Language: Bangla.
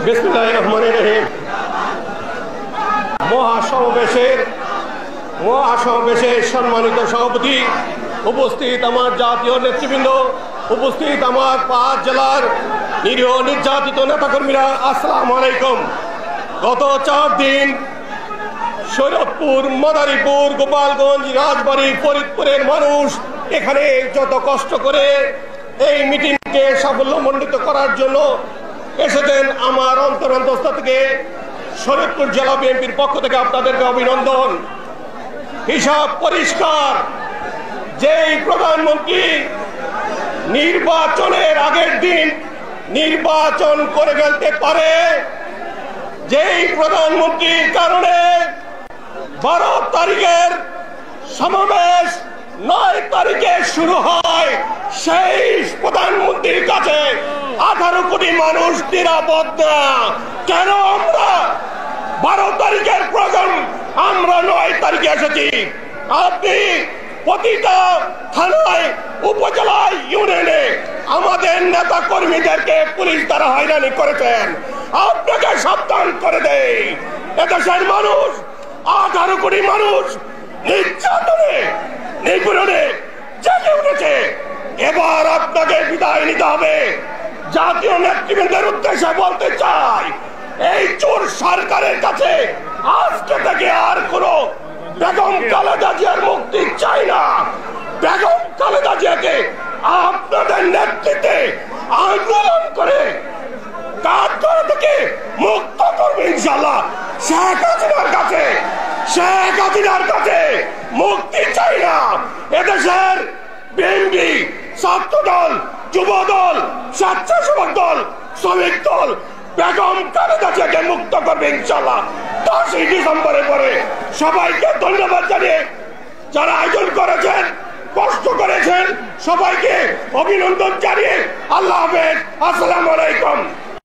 বিসমিল্লাহির রহমানির রহিম। মহাসমাবেশের সম্মানিত সভাপতি, উপস্থিত আমার জাতীয় নেতৃবৃন্দ, উপস্থিত আমার 5 জেলার নিরীহ নির্যাতিত নেতাকর্মীরা, আসসালামু আলাইকুম। গত 4 দিন শরীয়তপুর, মাদারীপুর, গোপালগঞ্জ, রাজবাড়ী, ফরিদপুরের মানুষ এখানে যত কষ্ট করে এই মিটিংকে সাফল্যমণ্ডিত করার জন্য এসেছেন। আমার অন্তরস্থল থেকে শরীয়তপুর জেলা বিএনপির পক্ষ থেকে আপনাদেরকে অভিনন্দন। হিসাব পরিষ্কার, যেই প্রধানমন্ত্রী নির্বাচনের আগের দিন নির্বাচন করে ফেলতে পারে, যেই প্রধানমন্ত্রীর কারণে 12 তারিখের সমাবেশ 9 তারিখে শুরু হয়, সেই প্রধানমন্ত্রীর কাছে 18 কোটি মানুষ নিরাপদ না। কেন আমরা 12 তারিখের প্রোগ্রাম আমরা 9 তারিখে এসেছি? আপনি প্রতিটা থানায়, উপজেলায়, ইউনিয়নে আমাদের নেতা কর্মীদেরকে পুলিশ দ্বারা হয়রানি করেছেন। আপনাকে সাবধান করে দেয়, এদেশের মানুষ 18 কোটি মানুষ নির্যাতনে, নিপীড়নে জেগে উঠেছে। এবার আপনাকে বিদায় নিতে হবে। জাতীয় নেতৃবৃন্দের উদ্দেশ্যে বলতে চাই, এই চোর সরকারের কাছে আজকে থেকে আর কোনো বেগম খালেদা জিয়ার মুক্তি চাই না। বেগম খালেদা জিয়াকে আপনাদের নেতৃত্বে আন্দোলন করে কাঠগড়া থেকে মুক্ত করবে ইনশাআল্লাহ। শেখ হাসিনার কাছে মুক্তি চাই না। এদেশের বিএনপি, ছাত্রদল, যুবদল, স্বেচ্ছাসেবক দল, শ্রমিক দল বেগম খালেদা জিয়াকে মুক্ত করবে ইনশাআল্লাহ 10 ডিসেম্বরের পরে। সবাইকে ধন্যবাদ জানিয়ে, যারা আয়োজন করেছেন, কষ্ট করেছেন, সবাইকে অভিনন্দন জানিয়ে আল্লাহ হাফেজ, আসসালামু আলাইকুম।